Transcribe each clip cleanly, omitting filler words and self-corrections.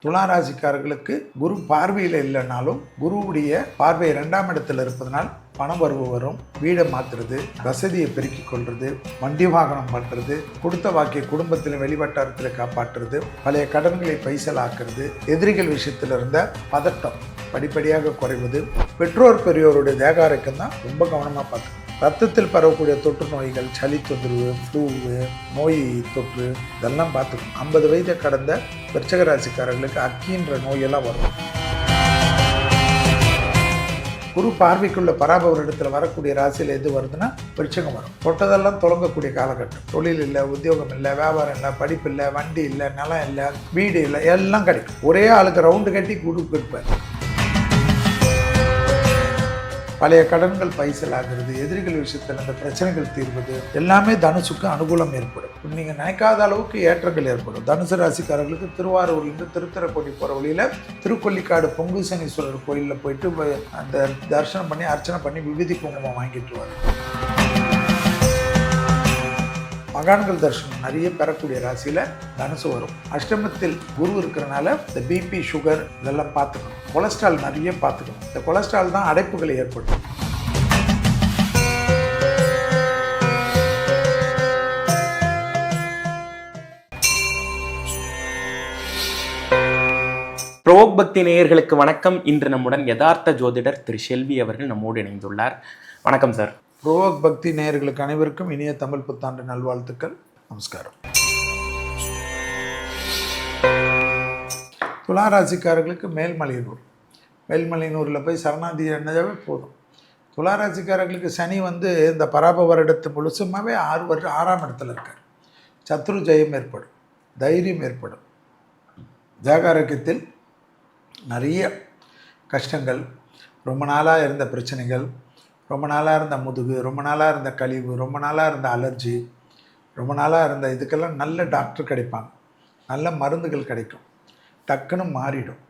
துளாராசிக்காரர்களுக்கு குரு பார்வையில் இல்லைனாலும் குருவுடைய பார்வை 2ஆம் இடத்துல இருப்பதனால் பணம் வரவு வரும், வீடை மாற்றுறது, வசதியை பெருக்கிக் கொள்வது, வண்டி வாகனம் பண்ணுறது, கொடுத்த வாக்கிய குடும்பத்தில் வெளிவட்டாரத்தில் காப்பாற்றுறது, பழைய கடன்களை பைசலாக்குறது, எதிரிகள் விஷயத்தில் இருந்த பதட்டம் படிப்படியாக குறைவது, பெற்றோர் பெரியோருடைய தேக ஆரோக்கியம் தான் ரொம்ப கவனமாக பார்த்துக்கணும். ரத்தத்தில் பரவக்கூடிய தொற்று நோய்கள், சளி தொந்தரவு, ஃப்ளூவு, நோய் தொற்று இதெல்லாம் பார்த்துக்கணும். 50 வயதை கடந்த விருச்சிக ராசிக்காரர்களுக்கு அக்கின்ற நோயெல்லாம் வரும். குரு பார்வைக்குள்ள பராபவர் இடத்துல வரக்கூடிய ராசியில் எது வருதுன்னா விருச்சிகம் வரும். தொட்டதெல்லாம் தொடங்கக்கூடிய காலகட்டம். தொழில் இல்லை, உத்தியோகம் இல்லை, வியாபாரம் இல்லை, படிப்பு இல்லை, வண்டி இல்லை, நிலம் இல்லை, வீடு இல்லை, எல்லாம் கிடைக்கும். ஒரே ஆளுக்கு ரவுண்டு கட்டி குரு கொடுப்பார். பழைய கடன்கள் பைசல் ஆகிறது, எதிரிகள் விஷயத்தில் அந்த பிரச்சனைகள் தீர்வது எல்லாமே தனுசுக்கு அனுகூலம் ஏற்படும். நீங்கள் நினைக்காத அளவுக்கு ஏற்றங்கள் ஏற்படும். தனுசு ராசிக்காரர்களுக்கு திருவாரூர்லேருந்து திருத்துறைப்பூண்டி போகிற வழியில் திருக்கொல்லிக்காடு பொங்கு சனீஸ்வரர் கோயிலில் போயிட்டு அந்த தரிசனம் பண்ணி அர்ச்சனை பண்ணி விபூதி குங்குமம் வாங்கிட்டு வரும். மகான்கள் தரிசனம் நிறைய பெறக்கூடிய ராசியில் தனுசு வரும். அஷ்டமத்தில் குரு இருக்கிறனால இந்த பிபி, சுகர் இதெல்லாம் பார்த்துக்கணும். கொலஸ்ட்ரால் நிறைய பார்த்துக்கணும். இந்த கொலஸ்ட்ரால் தான் அடைப்புகளை ஏற்படுத்தும். புரோக் பக்தி நேயர்களுக்கு வணக்கம். இன்று நம்முடன் யதார்த்த ஜோதிடர் திரு செல்வி அவர்கள் நம்மோடு இணைந்துள்ளார். வணக்கம் சார். புரோக் பக்தி நேயர்களுக்கு அனைவருக்கும் இனிய தமிழ் புத்தாண்டு நல்வாழ்த்துக்கள். நமஸ்காரம். துளாராசிக்காரர்களுக்கு மேல்மலையனூரில் போய் சரணாதி அடைஞ்சாவே போதும். துளாராசிக்காரர்களுக்கு சனி இந்த பராப வருடத்து முழுசுமாவே 6ஆம் இடத்துல இருக்கார். சத்ரு ஜெயம் ஏற்படும், தைரியம் ஏற்படும், ஜாகாரோக்கியத்தில் நிறைய கஷ்டங்கள், ரொம்ப நாளாக இருந்த பிரச்சனைகள், ரொம்ப நாளாக இருந்த முதுகு, ரொம்ப நாளாக இருந்த கழிவு, ரொம்ப நாளாக இருந்த அலர்ஜி, ரொம்ப நாளாக இருந்த இதுக்கெல்லாம் நல்ல டாக்டர் கிடைப்பாங்க, நல்ல மருந்துகள் கிடைக்கும், டக்குன்னு மாறிடும்,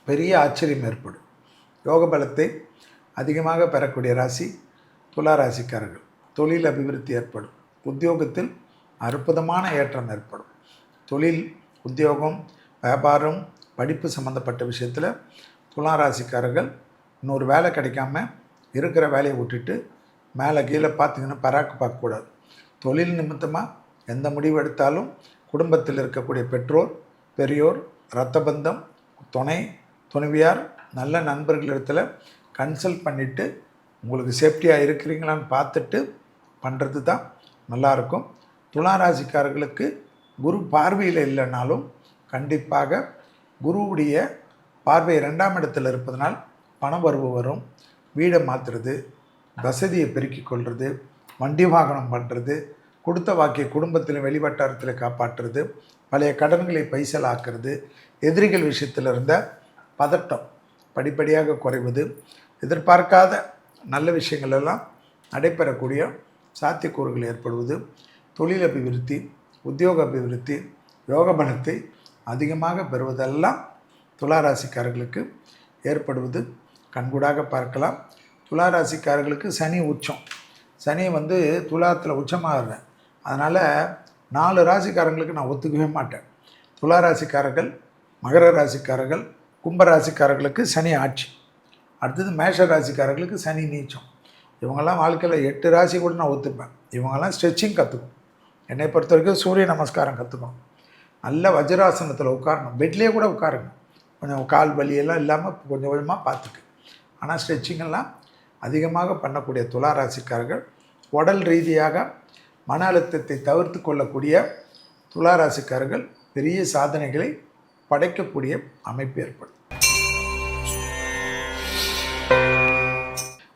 பெரிய ஆச்சரியம் ஏற்படும். யோக பலத்தை அதிகமாக பெறக்கூடிய ராசி துளாராசிக்காரர்கள். தொழில் அபிவிருத்தி ஏற்படும், உத்தியோகத்தில் அற்புதமான ஏற்றம் ஏற்படும். தொழில், உத்தியோகம், வியாபாரம், படிப்பு சம்மந்தப்பட்ட விஷயத்தில் துளாராசிக்காரர்கள் இன்னொரு வேலை கிடைக்காம இருக்கிற வேலையை விட்டுட்டு மேலே கீழே பார்த்திங்கன்னா பராக்கு பார்க்கக்கூடாது. தொழில் நிமித்தமாக எந்த முடிவு எடுத்தாலும் குடும்பத்தில் இருக்கக்கூடிய பெற்றோர், பெரியோர், இரத்த பந்தம், துணைவியார், நல்ல நண்பர்களிடத்தில் கன்சல்ட் பண்ணிவிட்டு உங்களுக்கு சேஃப்டியாக இருக்கிறீங்களான்னு பார்த்துட்டு பண்ணுறது தான் நல்லாயிருக்கும். துளாராசிக்காரர்களுக்கு குரு பார்வையில் இல்லைனாலும் கண்டிப்பாக குருவுடைய பார்வை 2ஆம் இடத்தில் இருப்பதனால் பணம் வரவு வரும், வீடை மாற்றுறது, வசதியை பெருக்கிக் கொள்வது, வண்டி வாகனம் பண்ணுறது, கொடுத்த வாக்கிய குடும்பத்தில் வெளிவட்டாரத்தில் காப்பாற்றுறது, பழைய கடன்களை பைசலாக்குறது, எதிரிகள் விஷயத்தில் இருந்த பதட்டம் படிப்படியாக குறைவது, எதிர்பார்க்காத நல்ல விஷயங்கள் எல்லாம் நடைபெறக்கூடிய சாத்தியக்கூறுகள் ஏற்படுவது, தொழில் அபிவிருத்தி, உத்தியோக அபிவிருத்தி, யோக பலத்தை அதிகமாக பெறுவதெல்லாம் துளாராசிக்காரர்களுக்கு ஏற்படுவது கண்கூடாக பார்க்கலாம். துளாராசிக்காரர்களுக்கு சனி உச்சம். சனி துலாத்தில் உச்சமாகிறேன். அதனால் 4 ராசிக்காரங்களுக்கு நான் ஒத்துக்கவே மாட்டேன். துளாராசிக்காரர்கள், மகர ராசிக்காரர்கள், கும்பராசிக்காரர்களுக்கு சனி ஆட்சி. அடுத்தது மேஷ ராசிக்காரர்களுக்கு சனி நீச்சம். இவங்கெல்லாம் வாழ்க்கையில் 8 ராசி கூட நான் ஒத்துப்பேன். இவங்கெல்லாம் ஸ்ட்ரெச்சிங் கற்றுக்கணும். என்னை பொறுத்த வரைக்கும் சூரிய நமஸ்காரம் கற்றுக்கணும். நல்ல வஜ்ராசனத்தில் உட்காரணும். பெட்லேயே கூட உட்காருங்க. கொஞ்சம் கால் வலியெல்லாம் இல்லாமல் கொஞ்சம் கொஞ்சமாக பார்த்துக்கு. ஆனால் ஸ்ட்ரெச்சிங்கெல்லாம் அதிகமாக பண்ணக்கூடிய துளாராசிக்காரர்கள் உடல் ரீதியாக மன அழுத்தத்தை தவிர்த்து கொள்ளக்கூடிய துளாராசிக்காரர்கள் பெரிய சாதனைகளை படைக்கக்கூடிய அமைப்பு ஏற்படும்.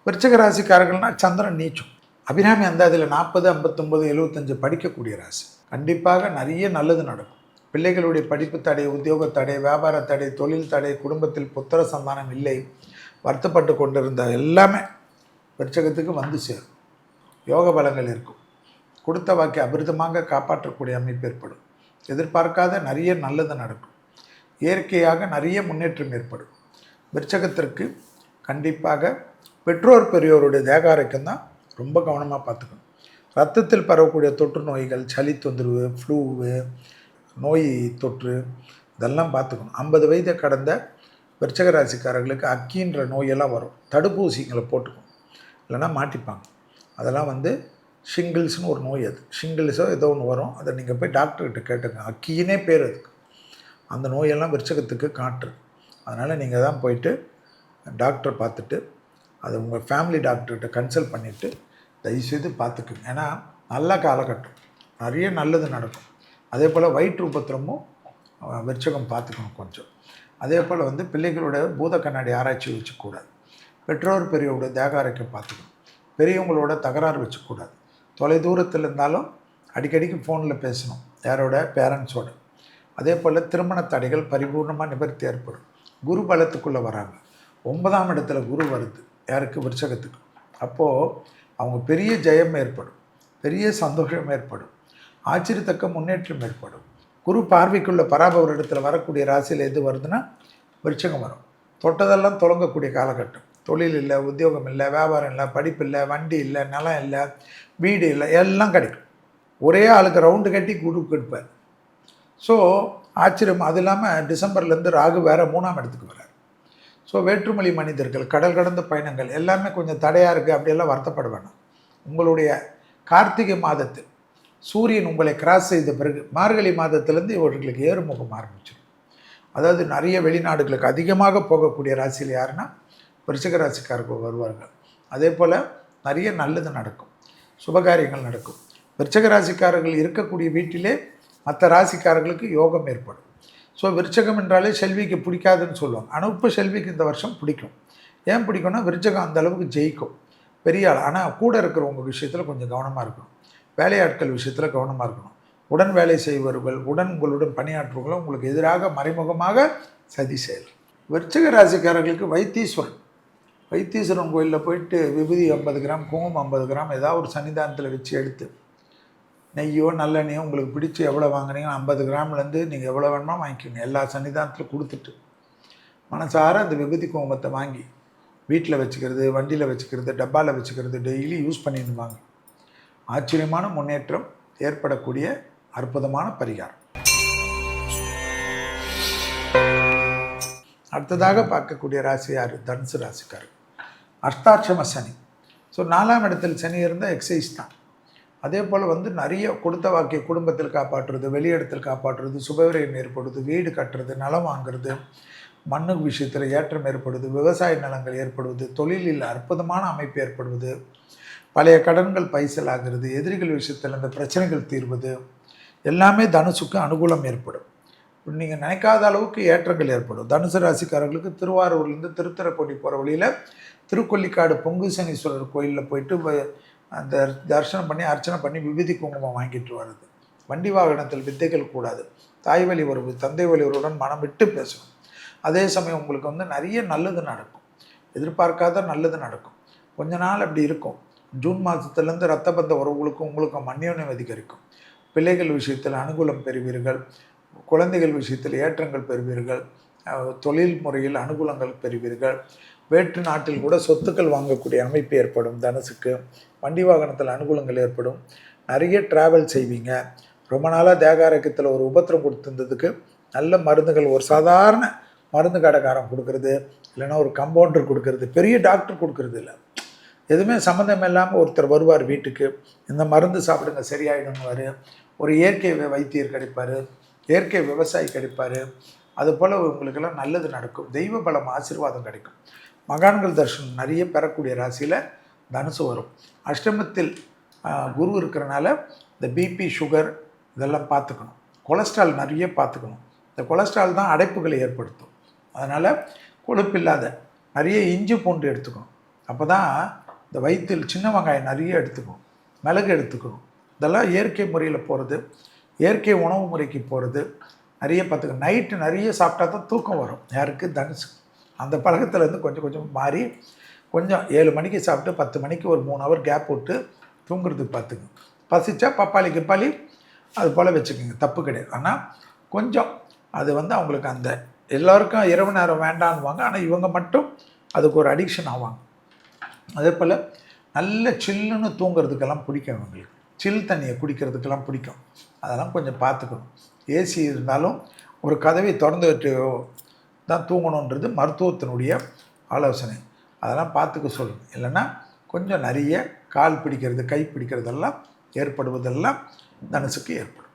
விருச்சிக ராசிக்காரர்கள்னால் சந்திரன் நீச்சம். அபிராமி அதில் 40, 59, 75 படிக்கக்கூடிய ராசி. கண்டிப்பாக நிறைய நல்லது நடக்கும். பிள்ளைகளுடைய படிப்பு தடை, உத்தியோக தடை, வியாபார தடை, தொழில் தடை, குடும்பத்தில் புத்திர சந்தானம் இல்லை, வருத்தப்பட்டு கொண்டிருந்த எல்லாமே விருச்சிகத்துக்கு சேரும். யோக பலங்கள் இருக்கும். கொடுத்த வாக்கை அபிரிதமாக காப்பாற்றக்கூடிய அமைப்பு ஏற்படும். எதிர்பார்க்காத நிறைய நல்லது நடக்கும். இயற்கையாக நிறைய முன்னேற்றம் ஏற்படும். விருச்சிகத்திற்கு கண்டிப்பாக பெற்றோர் பெரியோருடைய தேக ஆரோக்கியம் தான் ரொம்ப கவனமாக பார்த்துக்கணும். ரத்தத்தில் பரவக்கூடிய தொற்று நோய்கள், சளி தொந்தரவு, ஃப்ளூவு, நோய் தொற்று இதெல்லாம் பார்த்துக்கணும். 50 வயதை கடந்த விருச்சிக ராசிக்காரர்களுக்கு அக்கின்ற நோயெல்லாம் வரும். தடுப்பூசிங்களை போட்டுக்கணும், இல்லைன்னா மாட்டிப்பாங்க. அதெல்லாம் வந்து ஷிங்கிள்ஸ்னு ஒரு நோய், அது ஷிங்கிள்ஸோ ஏதோ ஒன்று வரும். அதை நீங்கள் போய் டாக்டர்கிட்ட கேட்டுங்க. அக்கினே பேர் அதுக்கு. அந்த நோயெல்லாம் விருச்சகத்துக்கு காட்டுரு. அதனால் நீங்கள் தான் போயிட்டு டாக்டரை பார்த்துட்டு அது உங்கள் ஃபேமிலி டாக்டர்கிட்ட கன்சல்ட் பண்ணிவிட்டு தயவுசெய்து பார்த்துக்குங்க. ஏன்னா நல்ல காலகட்டம், நிறைய நல்லது நடக்கும். அதே போல் வயிற்று உபத்திரமும் விருச்சகம் பார்த்துக்கணும் கொஞ்சம். அதே போல் வந்து பிள்ளைகளோட பூத கண்ணாடி ஆராய்ச்சி வச்சுக்கூடாது. பெற்றோர் பெரியவரோட தேக ஆரோக்கியம் பார்த்துக்கணும். பெரியவங்களோட தகராறு வச்சுக்கூடாது. தொலை தூரத்தில் இருந்தாலும் அடிக்கடிக்கு ஃபோனில் பேசணும், யாரோட பேரண்ட்ஸோட. அதே போல் திருமண தடைகள் பரிபூர்ணமாக நிவர்த்தி ஏற்படும். குரு பலத்துக்குள்ளே வராங்க. 9ஆம் இடத்துல குரு வருது, யாருக்கு? விருச்சகத்துக்கு. அப்போது அவங்க பெரிய ஜெயம் ஏற்படும், பெரிய சந்தோஷம் ஏற்படும், ஆச்சரியத்தக்க முன்னேற்றம் ஏற்படும். குரு பார்வைக்குள்ள பராபவர் இடத்துல வரக்கூடிய ராசியில் எது வருதுன்னா விருச்சகம் வரும். தொட்டதெல்லாம் தொடங்கக்கூடிய காலகட்டம். தொழில் இல்லை, உத்தியோகம் இல்லை, வியாபாரம் இல்லை, படிப்பு இல்லை, வண்டி இல்லை, நிலம் இல்லை, வீடு இல்லை, எல்லாம் கிடைக்கும். ஒரே ஆளுக்கு ரவுண்டு கட்டி குரு கொடுப்பார். ஸோ ஆச்சரியம். அது இல்லாமல் டிசம்பர்லேருந்து ராகு வேறு 3ஆம் இடத்துக்கு வரார். ஸோ வேற்றுமொழி மனிதர்கள், கடல் கடந்த பயணங்கள் எல்லாமே கொஞ்சம் தடையாக இருக்குது, அப்படியெல்லாம் வருத்தப்பட வேணாம். உங்களுடைய கார்த்திகை மாதத்தில் சூரியன் உங்களை கிராஸ் செய்த பிறகு மார்கழி மாதத்திலேருந்து இவர்களுக்கு ஏறுமுகம் ஆரம்பிச்சிடும். அதாவது நிறைய வெளிநாடுகளுக்கு அதிகமாக போகக்கூடிய ராசியில் யாருன்னா விருச்சிக ராசிக்காரர்கள் வருவார்கள். அதே போல் நிறைய நல்லது நடக்கும், சுபகாரியங்கள் நடக்கும். விருச்சிக ராசிக்காரர்கள் இருக்கக்கூடிய வீட்டிலே மற்ற ராசிக்காரர்களுக்கு யோகம் ஏற்படும். ஸோ விருச்சகம் என்றாலே செல்விக்கு பிடிக்காதுன்னு சொல்லுவாங்க. ஆனால் இப்போ செல்விக்கு இந்த வருஷம் பிடிக்கும். ஏன் பிடிக்கும்னா விருச்சகம் அந்த அளவுக்கு ஜெயிக்கும், பெரிய ஆள். ஆனால் கூட இருக்கிறவங்க விஷயத்தில் கொஞ்சம் கவனமாக இருக்கணும். வேலையாட்கள் விஷயத்தில் கவனமாக இருக்கணும். உடன் வேலை செய்பவர்கள், உங்களுடன் பணியாற்றுவர்களும் உங்களுக்கு எதிராக மறைமுகமாக சதி செய்யலாம். விருச்சிக ராசிக்காரர்களுக்கு வைத்தீஸ்வரன் கோயிலில் போயிட்டு விபூதி 50 கிராம், குங்குமம் 50 கிராம் ஏதாவது ஒரு சன்னிதானத்தில் வச்சு எடுத்து நெய்யோ நல்லெண்ணெயோ உங்களுக்கு பிடிச்சி எவ்வளோ வாங்குனீங்க 50 கிராம்லேருந்து நீங்கள் எவ்வளோ வேணுமோ வாங்கிக்கோங்க. எல்லா சன்னிதானத்தில் கொடுத்துட்டு மனசார அந்த விபூதி குங்குமத்தை வாங்கி வீட்டில் வச்சுக்கிறது, வண்டியில் வச்சுக்கிறது, டப்பாவில் வச்சுக்கிறது, டெய்லி யூஸ் பண்ணிடுவாங்க. ஆச்சரியமான முன்னேற்றம் ஏற்படக்கூடிய அற்புதமான பரிகாரம். அடுத்ததாக பார்க்கக்கூடிய ராசி யார்? தனுசு ராசிக்காரர். அஷ்டாட்சம சனி. ஸோ 4ஆம் இடத்தில் சனி இருந்தால் எக்ஸைஸ் தான். அதே போல் வந்து நிறைய கொடுத்த வாக்கிய குடும்பத்தில் காப்பாற்றுறது, வெளியிடத்தில் காப்பாற்றுறது, சுபவிரயம் ஏற்படுது, வீடு கட்டுறது, நிலம் வாங்குறது, மண்ணு விஷயத்தில் ஏற்றம் ஏற்படுவது, விவசாய நிலங்கள் ஏற்படுவது, தொழிலில் அற்புதமான அமைப்பு ஏற்படுவது, பழைய கடன்கள் பைசல் ஆகிறது, எதிரிகள் விஷயத்தில் அந்த பிரச்சனைகள் தீர்வது, எல்லாமே தனுசுக்கு அனுகூலம் ஏற்படும். நீங்கள் நினைக்காத அளவுக்கு ஏற்றங்கள் ஏற்படும். தனுசு ராசிக்காரர்களுக்கு திருவாரூர்லேருந்து திருத்துறைப்பூண்டி போகிற வழியில் திருக்கொல்லிக்காடு பொங்கு சனீஸ்வரர் கோயிலில் போயிட்டு அந்த தரிசனம் பண்ணி அர்ச்சனை பண்ணி விபூதி குங்குமம் வாங்கிட்டு வர்றது. வண்டி வாகனத்தில் வித்தைகள் கூடாது. தாய் வழி உறவு, தந்தை வழி உறவுடன் மனம் விட்டு பேசணும். அதே சமயம் உங்களுக்கு வந்து நிறைய நல்லது நடக்கும், எதிர்பார்க்காத நல்லது நடக்கும். கொஞ்ச நாள் அப்படி இருக்கும். ஜூன் மாதத்துலேருந்து ரத்த பந்த உறவுகளுக்கும் உங்களுக்கும் அந்யோன்யம் அதிகரிக்கும். பிள்ளைகள் விஷயத்தில் அனுகூலம் பெறுவீர்கள், குழந்தைகள் விஷயத்தில் ஏற்றங்கள் பெறுவீர்கள், தொழில் முறையில் அனுகூலங்கள் பெறுவீர்கள். வேற்று நாட்டில் கூட சொத்துக்கள் வாங்கக்கூடிய அமைப்பு ஏற்படும். தனுசுக்கு வண்டி வாகனத்தில் அனுகூலங்கள் ஏற்படும். நிறைய ட்ராவல் செய்வீங்க. ரொம்ப நாளாக தேக ஆரோக்கியத்தில் ஒரு உபத்திரம் கொடுத்துருந்ததுக்கு நல்ல மருந்துகள் ஒரு சாதாரண மருந்து கடைக்காரன் கொடுக்கறது, இல்லைன்னா ஒரு கம்பவுண்டர் கொடுக்கறது, பெரிய டாக்டர் கொடுக்கறது இல்லை, எதுவுமே சம்மந்தம் இல்லாமல் ஒருத்தர் வருவார் வீட்டுக்கு, இந்த மருந்து சாப்பிடுங்க சரியாயிடும்னுவார். ஒரு இயற்கை வைத்தியர் கிடைப்பார், இயற்கை விவசாயி கிடைப்பார். அதுபோல் உங்களுக்கெல்லாம் நல்லது நடக்கும். தெய்வ பலம், ஆசீர்வாதம் கிடைக்கும். மகான்கள் தரிசனம் நிறைய பெறக்கூடிய ராசியில் தனுசு வரும். அஷ்டமத்தில் குரு இருக்கிறனால இந்த பிபி, சுகர் இதெல்லாம் பார்த்துக்கணும். கொலஸ்ட்ரால் நிறைய பார்த்துக்கணும். இந்த கொலஸ்ட்ரால் தான் அடைப்புகளை ஏற்படுத்தும். அதனால் கொழுப்பில்லாத நிறைய இஞ்சி பூண்டு எடுத்துக்கணும். அப்போ தான் இந்த வயிற்றில் சின்ன வெங்காயம் நிறைய எடுத்துக்கணும், மிளகு எடுத்துக்கணும். இதெல்லாம் இயற்கை முறையில் போகிறது, இயற்கை உணவு முறைக்கு போகிறது. நிறைய பார்த்துக்கணும். நைட்டு நிறைய சாப்பிட்டா தான் தூக்கம் வரும். யாருக்கு? தனுசு. அந்த பழக்கத்துலேருந்து கொஞ்சம் கொஞ்சம் மாறி கொஞ்சம் 7 மணிக்கு சாப்பிட்டு 10 மணிக்கு ஒரு 3 ஹவர் கேப் விட்டு தூங்குறதுக்கு பார்த்துங்க. பசிச்சா பப்பாளி கிப்பாளி அது போல் வச்சுக்கோங்க, தப்பு கிடையாது. ஆனால் கொஞ்சம் அது வந்து அவங்களுக்கு அந்த எல்லோருக்கும் இரவு நேரம் வேண்டான்னுவாங்க, ஆனால் இவங்க மட்டும் அதுக்கு ஒரு அடிக்ஷன் ஆவாங்க. அதே போல் நல்ல சில்லுன்னு தூங்குறதுக்கெல்லாம் பிடிக்கும் இவங்களுக்கு. சில் தண்ணியை குடிக்கிறதுக்கெல்லாம் பிடிக்கும். அதெல்லாம் கொஞ்சம் பார்த்துக்கணும். ஏசி இருந்தாலும் ஒரு கதவை திறந்து வச்சு தான் தூங்கணுன்றது மருத்துவத்தினுடைய ஆலோசனை. அதெல்லாம் பார்த்துக்க சொல்லுங்கள். இல்லைன்னா கொஞ்சம் நிறைய கால் பிடிக்கிறது, கை பிடிக்கிறதெல்லாம் ஏற்படுவதெல்லாம் தனுசுக்கு ஏற்படும்.